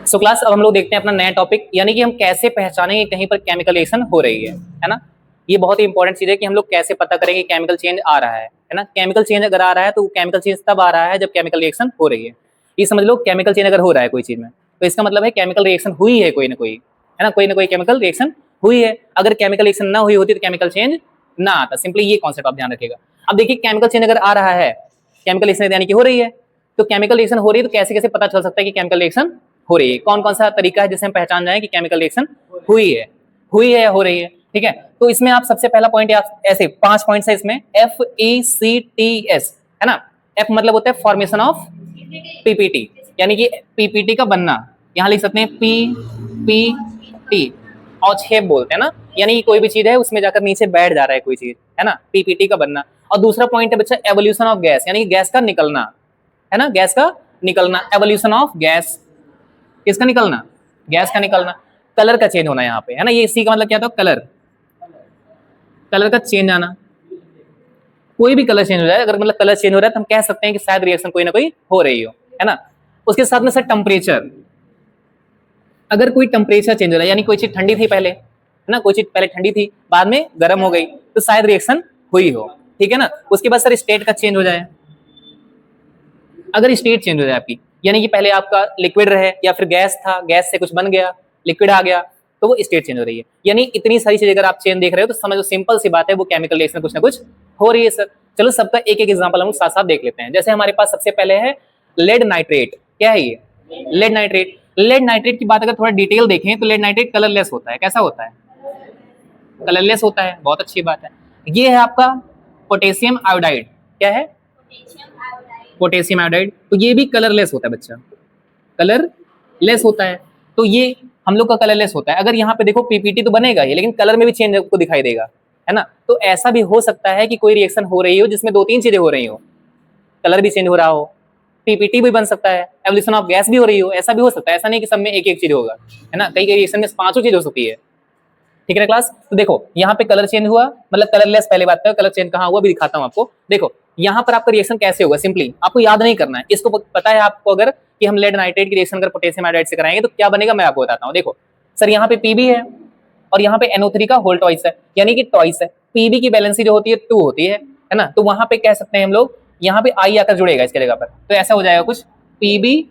So class अब हम लोग देखते हैं अपना नया टॉपिक, यानी कि हम कैसे पहचानेंगे कहीं पर केमिकल रिएक्शन हो रही है ना। ये बहुत ही इंपॉर्टेंट चीज है कि हम लोग कैसे पता करेंगे केमिकल चेंज आ रहा है ना। केमिकल चेंज अगर आ रहा है तो केमिकल चेंज तब आ रहा है जब केमिकल रिएक्शन हो रही है। ये समझ लो, केमिकल चेंज अगर हो रहा है कोई चीज में तो इसका मतलब है केमिकल रिएक्शन हुई है कोई ना कोई, है ना। कोई ना कोई केमिकल रिएक्शन हुई है। अगर केमिकल रिएक्शन ना हुई होती तो केमिकल चेंज ना आता। सिंपली ये कॉन्सेप्ट आप ध्यान रखिएगा। अब देखिए, केमिकल चेंज अगर आ रहा है, केमिकल रिएक्शन यानी कि हो रही है, तो केमिकल रिएक्शन हो रही है तो कैसे कैसे पता चल सकता है कि केमिकल रिएक्शन हो रही है। कौन कौन सा तरीका है जिससे हम पहचान जाए कि केमिकल रिएक्शन हुई है या हो रही है। ठीक है, तो इसमें आप सबसे पहला पॉइंट ऐसे 5 पॉइंट्स है इसमें, FECTS, है ना। एफ मतलब होता है फॉर्मेशन ऑफ पीपीटी, यानी कि पीपीटी का बनना। यहां लिख सकते हैं पीपीटी, और शेप बोलते हैं ना, यानी कि कोई भी चीज है उसमें जाकर नीचे बैठ जा रहा है कोई चीज, है ना, पीपीटी का बनना। और दूसरा पॉइंट है बच्चा एवोल्यूशन ऑफ गैस, यानी कि गैस का निकलना, है ना, गैस का निकलना, एवोल्यूशन ऑफ गैस। किसका निकलना? गैस का निकलना। कलर का चेंज होना यहाँ पे, है ना, ये सी का मतलब क्या था? कलर, कलर का चेंज आना। कोई भी कलर चेंज हो जाए, अगर मतलब कलर चेंज हो रहा है तो हम कह सकते हैं कि शायद रिएक्शन कोई ना कोई हो रही हो, है ना। उसके साथ में सर टेम्परेचर, अगर कोई टेम्परेचर चेंज हो रहा है, यानी कोई चीज ठंडी थी पहले, है ना, कोई चीज पहले ठंडी थी बाद में गर्म हो गई तो शायद रिएक्शन हुई हो, ठीक है ना। उसके बाद सर स्टेट का चेंज हो जाए, अगर स्टेट चेंज हो जाए आपकी, यानी कि पहले आपका लिक्विड रहे या फिर गैस था, गैस से कुछ बन गया, लिक्विड आ गया, तो वो स्टेट चेंज हो रही है। यानी इतनी सारी चीजें अगर आप चेंज देख रहे हो तो समझो सिंपल सी बात है, वो केमिकल रिएक्शन कुछ ना कुछ हो रही है सर। चलो सबका एक एक एग्जांपल हम साथ साथ देख लेते हैं। जैसे हमारे पास सबसे पहले है लेड नाइट्रेट। क्या है ये? Lead nitrate. लेड नाइट्रेट की बात अगर थोड़ा डिटेल देखें तो लेड नाइट्रेट कलरलेस होता है। कैसा होता है? कलरलेस होता है। बहुत अच्छी बात है। ये है आपका पोटेशियम आयोडाइड। क्या है? Potassium iodide. तो ये भी कलरलेस होता है बच्चा, कलरलेस होता है। तो ये हम लोग का कलरलेस होता है। अगर यहाँ पे देखो पीपीटी तो बनेगा ही, लेकिन कलर में भी चेंज आपको दिखाई देगा, है ना। तो ऐसा भी हो सकता है कि कोई रिएक्शन हो रही हो जिसमें 2-3 चीजें हो रही हो, कलर भी चेंज हो रहा हो, पीपीटी भी बन सकता है, एवोल्यूशन ऑफ गैस भी हो रही हो, ऐसा भी हो सकता है। ऐसा नहीं कि सब में एक एक चीज होगा, है ना। कई रिएक्शन में 5 चीज हो सकती है, ठीक है क्लास। तो देखो यहाँ पे कलर चेंज हुआ, मतलब कलरलेस। पहले बात करो कलर चेंज कहाँ हुआ, भी दिखाता हूँ आपको। देखो यहाँ पर आपका रिएक्शन कैसे होगा, सिंपली आपको याद नहीं करना है, इसको पता है आपको। अगर कि हम लेड नाइट्रेट की रिएक्शन अगर पोटेशियम आयोडाइड से कराएंगे तो क्या बनेगा, मैं आपको बताता हूँ। देखो सर, यहाँ पे पीबी है और यहाँ पे NO3 का होल ट्वाइस है, यानी कि ट्वाइस है। पीबी की वैलेंसी जो होती है 2 होती है ना। तो वहां पे कह सकते हैं हम लोग, यहाँ पे आई आकर जुड़ेगा इसके जगह पर, तो ऐसा हो जाएगा कुछ पीबी,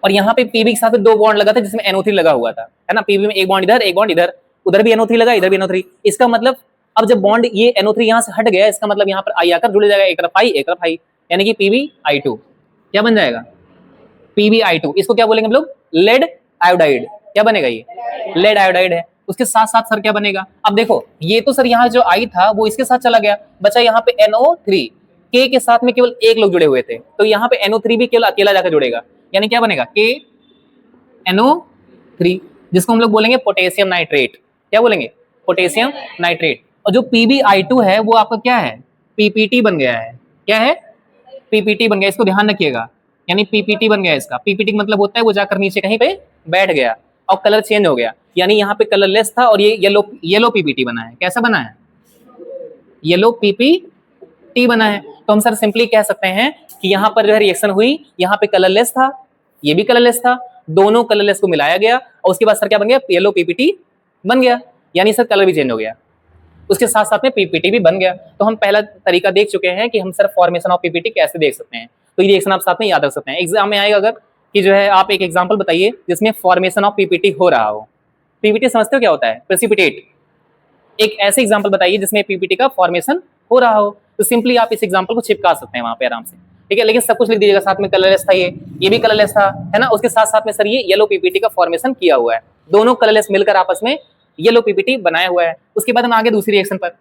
और यहाँ पे पीबी के साथ 2 बॉन्ड लगा था जिसमें NO3 लगा हुआ था, है ना। पीबी में एक बॉन्ड इधर, एक बॉन्ड इधर, उधर भी NO3 लगा, इधर भी NO3। इसका मतलब अब जब बॉन्ड ये NO3 यहाँ से हट गया, इसका मतलब यहाँ पर आई आकर जुड़ जाएगा, एक तरफ आई एक तरफ आई, यानी कि PbI2। क्या बन जाएगा? PbI2। इसको क्या बोलेंगे हम लोग? Lead iodide. क्या बनेगा? ये लेड आयोडाइड है। उसके साथ साथ सर क्या बनेगा? अब देखो ये तो सर यहाँ जो आई था वो इसके साथ चला गया, बचा यहाँ पे NO3। के के साथ में केवल एक लोग जुड़े हुए थे, तो यहाँ पे NO3 भी केवल अकेला जाकर जुड़ेगा, यानी क्या बनेगा? KNO3, जिसको हम लोग बोलेंगे पोटेशियम नाइट्रेट। क्या बोलेंगे? Potassium nitrate. और जो PbI2 है वो आपका क्या है? PPT बन गया है। क्या है? PPT बन गया। इसको ध्यान रखिएगा, यानी PPT बन गया इसका। PPT का मतलब होता है वो जाकर नीचे कहीं पे बैठ गया और कलर चेंज हो गया, यानी यहाँ पे कलरलेस था और ये येलो PPT बना है। कैसा बना है? येलो PPT बना है। तो हम सर सिंपली कह सकते हैं कि यहाँ पर जो है रिएक्शन हुई, यहाँ पे कलरलेस था, ये भी कलरलेस था, दोनों कलरलेस को मिलाया गया और उसके बाद सर क्या बन गया? येलो PPT बन गया, यानी सर कलर भी चेंज हो गया, उसके साथ साथ में PPT भी बन गया। तो हम पहला तरीका देख चुके हैं कि हम सर फॉर्मेशन ऑफ PPT कैसे देख सकते हैं। तो ये रिएक्शन आप साथ में याद रख सकते हैं। एग्जाम में आएगा अगर कि जो है आप एक एग्जाम्पल बताइए जिसमें फॉर्मेशन ऑफ PPT हो रहा हो। PPT समझते हो क्या होता है? प्रेसिपिटेट। एक ऐसे एग्जाम्पल बताइए जिसमें PPT का फॉर्मेशन हो रहा हो, तो सिंपली आप इस एग्जाम्पल को चिपका सकते हैं वहां पे आराम से, ठीक है। लेकिन सब कुछ लिख दीजिएगा साथ में, कलरलेस था ये भी कलरलेस था, है ना। उसके साथ साथ में सर ये येलो PPT का फॉर्मेशन किया हुआ है, दोनों कलरलेस मिलकर आपस में येलो PPT बनाया हुआ है। उसके बाद हम आगे दूसरी रिएक्शन पर।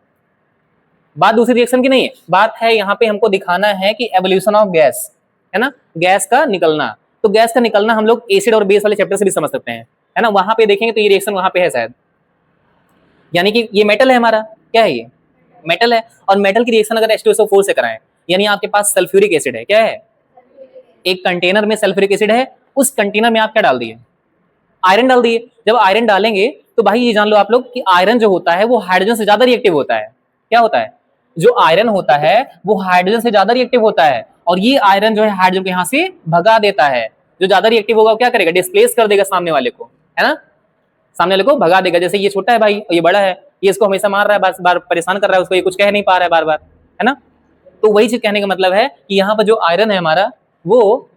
बात दूसरी रिएक्शन की नहीं है, बात है यहाँ पे हमको दिखाना है कि एवोल्यूशन ऑफ गैस, है ना, गैस का निकलना। तो गैस का निकलना हम लोग एसिड और बेस वाले चैप्टर से भी समझ सकते हैं, है ना। वहां पे देखेंगे तो ये रिएक्शन वहां पे है शायद, यानी कि ये मेटल है हमारा। क्या है? ये मेटल है, और मेटल की रिएक्शन अगर H2SO4 से कराएं, यानी आपके पास सल्फ्यूरिक एसिड है। क्या है? एक कंटेनर में सल्फ्यूरिक एसिड है, उस कंटेनर में आप क्या डाल दिए? आयरन डाल दिए। जब आयरन डालेंगे तो भाई ये जान लो आप लोग कि आयरन जो होता है वो हाइड्रोजन से ज्यादा रिएक्टिव होता है। क्या होता है? जो आयरन होता है वो हाइड्रोजन से ज्यादा रिएक्टिव होता है, और ये आयरन जो है हाइड्रोजन को यहाँ से भगा देता है। जो ज्यादा रिएक्टिव होगा वो क्या करेगा, डिस्प्लेस कर देगा सामने वाले को, है ना, सामने वाले को भगा देगा। जैसे ये छोटा है भाई और ये बड़ा है, ये इसको हमेशा मार रहा है, बार बार परेशान कर रहा है उसको, ये कुछ कह नहीं पा रहा है बार बार, है ना। तो वही चीज कहने का मतलब है कि यहाँ पर जो आयरन है हमारा वो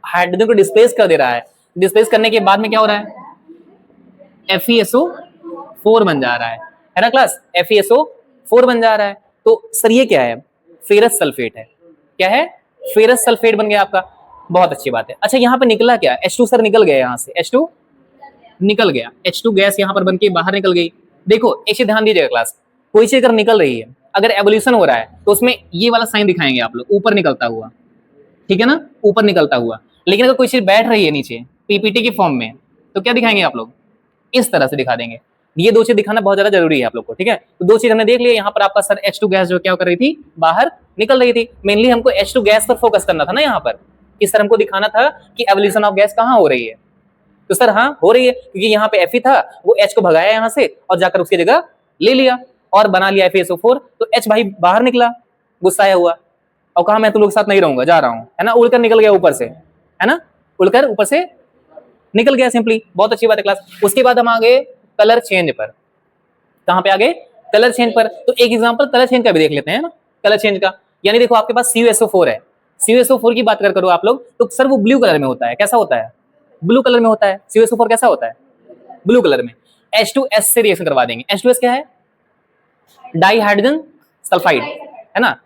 हाइड्रोजन को डिस्प्लेस कर दे रहा है। डिस्प्लेस करने के बाद में क्या हो रहा है, FeSO4 बन जा रहा है ना क्लास, FeSO4 बन जा रहा है। तो सर ये क्या है, फेरस सल्फेट है। क्या है, फेरस सल्फेट बन गया आपका, बहुत अच्छी बात है। अच्छा यहाँ पे निकला क्या, H2 सर निकल गया, यहाँ से H2 निकल गया, H2 गैस यहाँ पर बन के बाहर निकल गई। देखो एक चीज ध्यान दीजिएगा क्लास, कोई चीज अगर निकल रही है, अगर एवोल्यूशन हो रहा है तो उसमें ये वाला साइन दिखाएंगे आप लोग, ऊपर निकलता हुआ, ठीक है ना, ऊपर निकलता हुआ। लेकिन अगर कोई चीज बैठ रही है नीचे पीपीटी की फॉर्म में तो क्या दिखाएंगे आप लोग, इस तरह से दिखा देंगे। ये दो चीज दिखाना बहुत ज्यादा जरूरी है आप लोग को, ठीक है। तो दो चीज हमने देख लिया, यहाँ पर आपका सर H2 गैस जो क्या कर रही थी, बाहर निकल रही थी। मेनली हमको H2 गैस पर फोकस करना था ना यहाँ पर, कि सर हमको दिखाना था कि एवोल्यूशन ऑफ गैस कहाँ हो रही है। तो सर हाँ हो रही है, क्योंकि यहाँ पे Fe था, वो H को भगाया यहाँ से और जाकर उसकी जगह ले लिया और बना लिया FeSO4। तो H भाई बाहर निकला गुस्साया हुआ और कहा मैं तुम लोग के साथ नहीं रहूंगा, जा रहा हूँ, है ना, उड़कर निकल गया ऊपर से, है ना, उड़कर ऊपर से निकल गया सिंपली। बहुत अच्छी बात है क्लास। उसके बाद हम आ गए कलर चेंज पर। कहाँ पे आ गए, कलर चेंज पर। तो एक एग्जांपल कलर चेंज का भी देख लेते हैं ना, कलर चेंज का। यानी देखो आपके पास CuSO4 है, CuSO4 की बात करो आप लोग तो सर वो ब्लू कलर में होता है। कैसा होता है, ब्लू कलर में होता है। CuSO4 कैसा होता है, ब्लू कलर में। H2S से रिएक्शन करवा देंगे। H2S क्या है, डाई हाइड्रोजन सल्फाइड, है ना,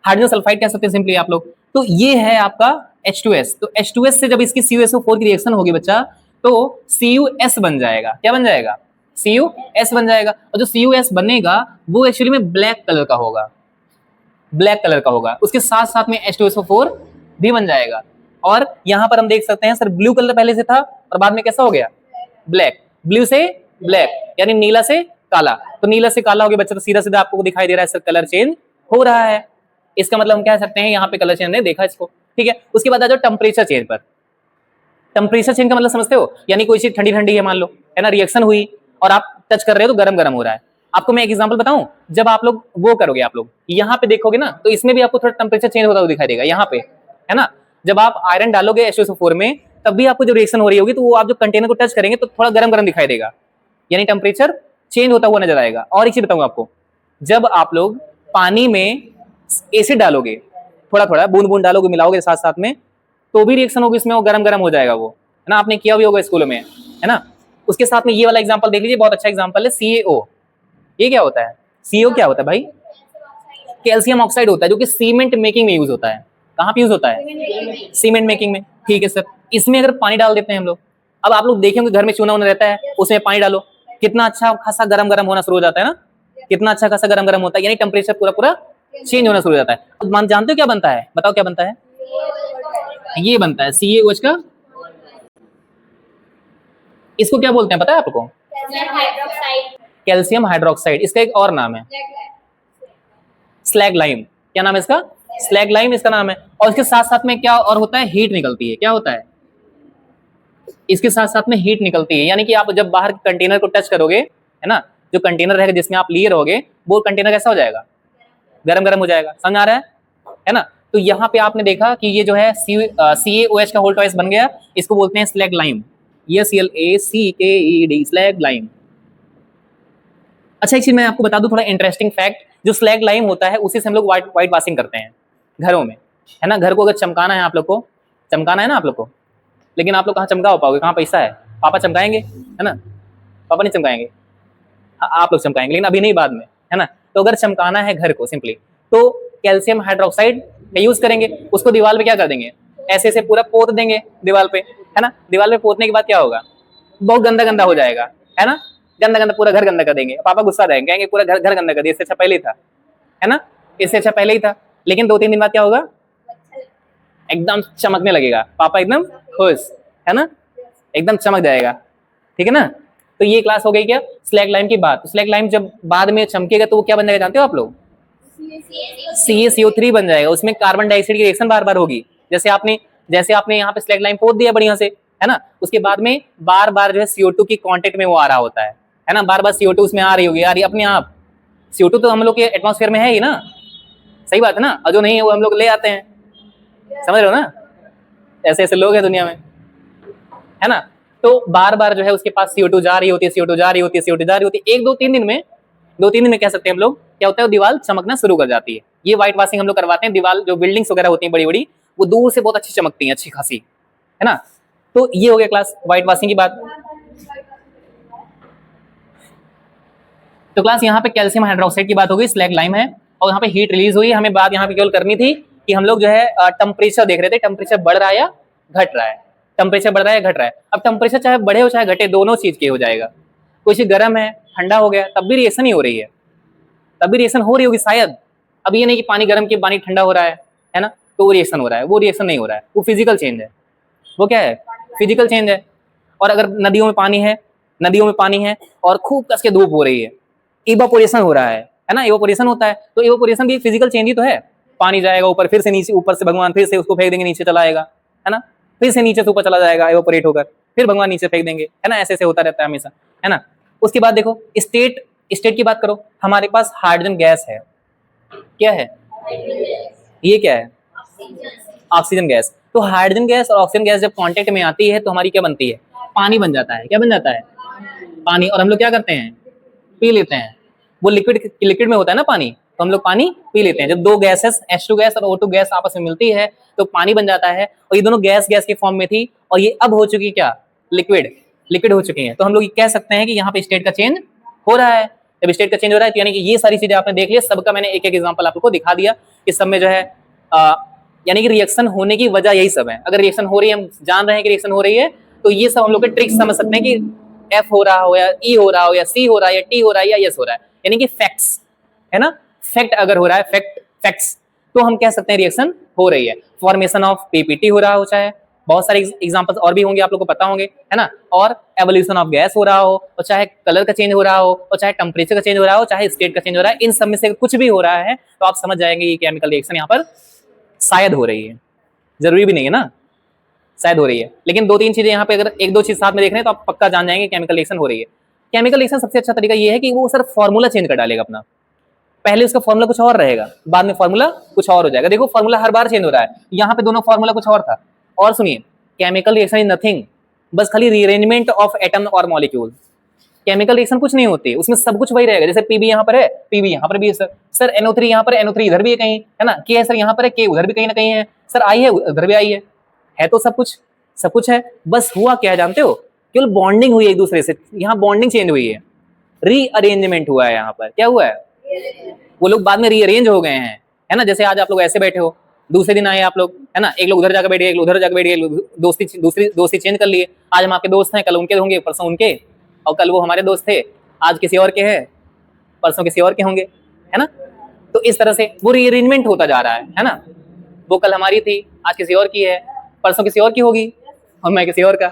हाइड्रोजन सल्फाइड कह सकते हैं सिंपली आप लोग। तो ये है आपका H2S। तो H2S से जब इसकी CuSO4 की रिएक्शन होगी बच्चा तो CuS बन जाएगा। क्या बन जाएगा, CuS बन जाएगा। और जो CuS बनेगा वो एक्चुअली में ब्लैक कलर का होगा, ब्लैक कलर का होगा। उसके साथ साथ में H2SO4 भी बन जाएगा। और यहां पर हम देख सकते हैं सर ब्लू कलर पहले से था और बाद में कैसा हो गया, ब्लैक। ब्लू से ब्लैक यानी नीला से काला। तो नीला से काला हो गया बच्चा, तो सीधा सीधा आपको दिखाई दे रहा है सर कलर चेंज हो रहा है। इसका मतलब हम कह सकते हैं यहाँ पे कलर चेंज ने देखा इसको, ठीक है। उसके बाद आ जाओ टेम्परेचर चेंज पर। टेम्परेचर चेंज का मतलब समझते हो, यानी कोई चीज ठंडी ठंडी है मान लो, है ना, रिएक्शन हुई और आप टच कर रहे हो तो गरम गरम हो रहा है। आपको मैं एक एग्जांपल बताऊं, जब आप लोग वो करोगे, आप लोग यहाँ पे देखोगे ना तो इसमें भी आपको थोड़ा टेम्परेचर चेंज होता हुआ दिखाई देगा यहाँ पे, है ना। जब आप आयरन डालोगे H2SO4 में तब भी आपको जो रिएक्शन हो रही होगी तो वो आप जो कंटेनर को टच करेंगे तो थोड़ा गरम गरम दिखाई देगा, यानी टेम्परेचर चेंज होता हुआ नजर आएगा। और एक चीज बताऊंगा आपको, जब आप लोग पानी में एसिड डालोगे, थोड़ा थोड़ा बूंद बूंद डालोगे, मिलाओगे साथ साथ में, तो भी रिएक्शन होगी इसमें, वो गरम गरम हो जाएगा वो, है ना, आपने किया भी होगा स्कूल में, है ना। उसके साथ में ये वाला एग्जांपल देख लीजिए, बहुत अच्छा एग्जांपल है CaO। ये क्या होता है, CO क्या होता है भाई, कैल्शियम ऑक्साइड होता है, जो कि सीमेंट मेकिंग में यूज होता है। कहाँ पे यूज होता है, सीमेंट मेकिंग में, ठीक है सर। इसमें अगर पानी डाल देते हैं हम लोग, अब आप लोग देखेंगे घर में चूना वूना रहता है, उसमें पानी डालो, कितना अच्छा खासा गरम गरम होना शुरू हो जाता है ना, कितना अच्छा खासा गरम गरम होता है, यानी टेम्परेचर पूरा पूरा चेंज होना शुरू हो जाता है। अब मान जानते हो क्या बनता है, बताओ क्या बनता है, ये बनता है CaOH का। इसको क्या बोलते हैं पता है आपको, कैल्शियम हाइड्रोक्साइड। इसका एक और नाम है स्लैग लाइम। क्या नाम है इसका, स्लैग लाइम इसका नाम है। और इसके साथ साथ में क्या और होता है, हीट निकलती है। क्या होता है, इसके साथ साथ में हीट निकलती है, यानी कि आप जब बाहर कंटेनर को टच करोगे, है ना, जो कंटेनर रहेगा जिसमें आप लिए रहोगे वो कंटेनर कैसा हो जाएगा, गरम गरम हो जाएगा। समझ आ रहा है ना। तो यहाँ पे आपने देखा कि ये जो है CaOH का होल ट्वाइस बन गया, इसको बोलते हैं स्लैग लाइम, ये ClACKED, स्लैग लाइम। अच्छा एक चीज मैं आपको बता दूं, थोड़ा इंटरेस्टिंग फैक्ट, जो स्लैग लाइम होता है उसी से हम लोग व्हाइट वाशिंग करते हैं घरों में, है ना। घर को अगर चमकाना है, आप लोग को चमकाना है ना आप लोग को, लेकिन आप लोग कहाँ चमका हो पाओगे, कहाँ पैसा है, पापा चमकाएंगे, है ना, पापा नहीं चमकाएंगे, आप लोग चमकाएंगे, लेकिन अभी नहीं, बाद में, है ना। तो अगर चमकाना है घर को सिंपली, तो कैल्शियम हाइड्रोक्साइड का यूज करेंगे। उसको दीवार पे क्या कर देंगे, ऐसे ऐसे पूरा पोत देंगे दीवार पे, है ना। दीवार पे पोतने के बाद क्या होगा, बहुत गंदा गंदा हो जाएगा, है ना, गंदा गंदा पूरा घर गंदा कर देंगे। पापा गुस्सा रहेंगे, कहेंगे पूरा घर घर गंदा कर दिया, इससे अच्छा पहले ही था, है ना, इससे अच्छा पहले ही था। लेकिन 2-3 दिन बाद क्या होगा, एकदम चमकने लगेगा, पापा एकदम खुश, है ना, एकदम चमक जाएगा, ठीक है ना। तो ये क्लास हो गई क्या, स्लैग लाइम की बात। स्लैग लाइम जब बाद में चमकेगा तो वो क्या बन जाएगा जानते हो आप लोग, CaCO3 बन जाएगा। उसमें कार्बन डाइऑक्साइड की रिएक्शन बार बार होगी, जैसे आपने यहाँ पे स्लैग लाइम पोत दिया बढ़िया से, है ना। उसके बाद में बार बार जो है CO2 की कांटेक्ट में वो आ रहा होता है ना, बार बार CO2 उसमें आ रही होगी, आ रही अपने आप। CO2 तो हम लोग के एटमॉस्फेयर में है ही ना, सही बात है ना, और जो नहीं है वो हम लोग ले आते हैं, समझ रहे हो ना, ऐसे ऐसे लोग हैं दुनिया में। है ना। तो बार बार जो है उसके पास CO2 जा रही होती है, CO2 जा रही होती है, CO2 जा रही होती है, 1 2 3 दिन में, 2 3 दिन में कह सकते हैं हम लोग, क्या होता है, वो दीवार चमकना शुरू कर जाती है। ये व्हाइट वॉशिंग हम लोग करवाते हैं, दीवार जो बिल्डिंग्स वगैरह होती हैं बड़ी बड़ी, वो दूर से बहुत अच्छी चमकती हैं, अच्छी खासी, है ना। तो ये हो गया क्लास व्हाइट वॉशिंग की बात। तो क्लास यहाँ पे कैल्शियम हाइड्रोक्साइड की बात हो गई, स्लैग लाइम है, और यहाँ पे हीट रिलीज हुई। हमें बात यहाँ पे केवल करनी थी कि हम लोग जो है टेम्परेचर देख रहे थे, टेम्परेचर बढ़ रहा है या घट रहा है, टेम्परेचर बढ़ रहा है या घट रहा है। अब टेम्परेचर चाहे बढ़े हो चाहे घटे, दोनों चीज के हो जाएगा। कुछ गर्म है, ठंडा हो गया, तब भी रिएक्शन ही हो रही है, तब भी रिएक्शन हो रही होगी शायद। अब ये नहीं कि पानी गर्म के पानी ठंडा हो रहा है ना, तो वो रिएक्शन हो रहा है, वो रिएक्शन नहीं हो रहा है, वो फिजिकल चेंज है। वो क्या है, फिजिकल चेंज है। और अगर नदियों में पानी है, नदियों में पानी है और खूब कस के धूप हो रही है, इवापोरेशन हो रहा है ना, इवापोरेशन होता है, तो इवापोरेशन भी फिजिकल चेंज ही तो है। पानी जाएगा ऊपर, फिर से नीचे, ऊपर से भगवान फिर से उसको फेंक देंगे, नीचे चला आएगा, है ना, फिर से नीचे से ऊपर चला जाएगा इवापोरेट होकर, फिर भगवान नीचे फेंक देंगे, है ना, ऐसे ऐसे होता रहता है हमेशा, है ना। उसके बाद देखो स्टेट, स्टेट की बात करो, हमारे पास हाइड्रोजन गैस है, क्या है, ये क्या है, ऑक्सीजन गैस। तो हाइड्रोजन गैस और ऑक्सीजन गैस जब कांटेक्ट में आती है तो हमारी क्या बनती है, पानी बन जाता है। क्या बन जाता है, पानी। और हम लोग क्या करते हैं, पी लेते हैं। वो लिक्विड, लिक्विड में होता है ना पानी, तो हम लोग पानी पी लेते हैं। जब दो गैसेस H2 गैस और O2 गैस आपस में मिलती है तो पानी बन जाता है। और ये दोनों गैस गैस के फॉर्म में थी और ये अब हो चुकी है क्या, लिक्विड, लिक्विड हो चुकी है। तो हम लोग कह सकते हैं कि यहाँ पे स्टेट का चेंज हो रहा है। जब स्टेट का चेंज हो रहा है तो यानी कि ये सारी चीजें आपने देख लिया, सबका मैंने एक एक एग्जांपल आप लोग को दिखा दिया। इस सब में जो है यानी कि रिएक्शन होने की वजह यही सब है। अगर रिएक्शन हो रही है, हम जान रहे हैं कि रिएक्शन हो रही है, तो ये सब हम लोग के ट्रिक्स समझ सकते हैं कि F हो रहा हो या E हो रहा हो या C हो रहा है या T हो रहा है या S हो रहा है, यानी कि फैक्ट्स, है ना। फैक्ट अगर हो रहा है, फैक्ट्स, तो हम कह सकते हैं रिएक्शन हो रही है। फॉर्मेशन ऑफ PPT हो रहा हो, चाहे बहुत सारे एग्जांपल्स और भी होंगे, आप लोग को पता होंगे, है ना। और एवोल्यूशन ऑफ गैस हो रहा हो, और चाहे कलर का चेंज हो रहा हो, और चाहे टेम्परेचर का चेंज हो रहा हो, चाहे स्टेट का चेंज हो रहा है, इन सब में से कुछ भी हो रहा है तो आप समझ जाएंगे ये केमिकल रिएक्शन यहाँ पर शायद हो रही है, जरूरी भी नहीं है ना, शायद हो रही है। लेकिन 2 3 चीजें यहाँ पे अगर 1 2 चीज साथ में देख रहे हैं तो आप पक्का जान जाएंगे केमिकल रिएक्शन हो रही है। केमिकल रिएक्शन सबसे अच्छा तरीका ये है कि वो सर फॉर्मूला चेंज कर डालेगा अपना। पहले उसका फॉर्मूला कुछ और रहेगा, बाद में फॉर्मूला कुछ और हो जाएगा। देखो फॉर्मूला हर बार चेंज हो रहा है, यहाँ पे दोनों फॉर्मूला कुछ और था। और सुनिए, केमिकल रिएक्शन इज नथिंग, बस खाली रीअरेंजमेंट ऑफ एटम और मॉलिक्यूल। केमिकल रिएक्शन कुछ नहीं होती, उसमें सब कुछ वही रहेगा। जैसे पीबी यहाँ पर है, पीबी यहाँ पर भी है सर NO3 यहाँ पर, NO3 इधर भी है कहीं, है ना, के है सर यहाँ पर है, के उधर भी कहीं ना कहीं है सर, आई है उधर भी आई है तो सब कुछ, सब कुछ है। बस हुआ क्या है जानते हो, केवल बॉन्डिंग हुई है एक दूसरे से, यहाँ बॉन्डिंग चेंज हुई है, रीअरेंजमेंट हुआ है। यहाँ पर क्या हुआ है, वो लोग बाद में रीअरेंज हो गए हैं, है ना। जैसे आज आप लोग ऐसे बैठे हो, दूसरे दिन आए आप लोग, है ना, एक लोग उधर जाकर बैठ गए, एक लोग उधर जाकर बैठ गए, दोस्ती चेंज कर लिए। आज हम आपके दोस्त हैं, कल उनके होंगे, परसों उनके, और कल वो हमारे दोस्त थे, आज किसी और के हैं, परसों किसी और के होंगे, है ना। तो इस तरह से वो रीअरेंजमेंट होता जा रहा है ना। वो कल हमारी थी, आज किसी और की है, परसों किसी और की होगी, और मैं किसी और का,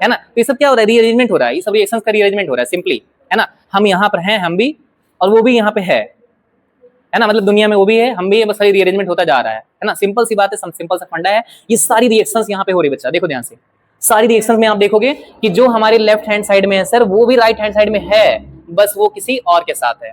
है ना। तो ये सब क्या हो रहा है, रीअरेंजमेंट हो रहा है, ये सब रिएक्शंस का रीअरेंजमेंट हो रहा है सिंपली, है ना। हम यहाँ पर हैं, हम भी, और वो भी यहाँ पे है ना, मतलब दुनिया में वो भी है, हम भी है, बस सारी रीअरेंजमेंट होता जा रहा है ना। सिंपल सी बात है, सिंपल सा फंडा है। ये सारी रिएक्शंस यहाँ पे हो रही है बच्चा, देखो ध्यान से। सारी रिएक्शंस में आप देखोगे कि जो हमारे लेफ्ट हैंड साइड में है सर, वो भी राइट हैंड साइड में है, बस वो किसी और के साथ है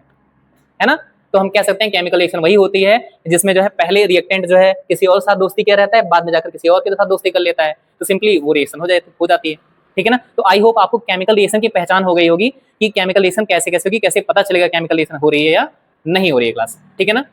ना। तो हम कह सकते हैं केमिकल रिएक्शन वही होती है जिसमें जो है पहले रिएक्टेंट जो है किसी और साथ दोस्ती किया रहता है, बाद में जाकर किसी और के साथ दोस्ती कर लेता है, तो सिंपली वो रिएक्शन हो जाती है, ठीक है ना। तो आई होप आपको केमिकल रिएक्शन की पहचान हो गई होगी कि केमिकल रिएक्शन कैसे कैसे होगी, कैसे पता चलेगा केमिकल रिएक्शन हो रही है या नहीं हो रही है क्लास, ठीक है ना।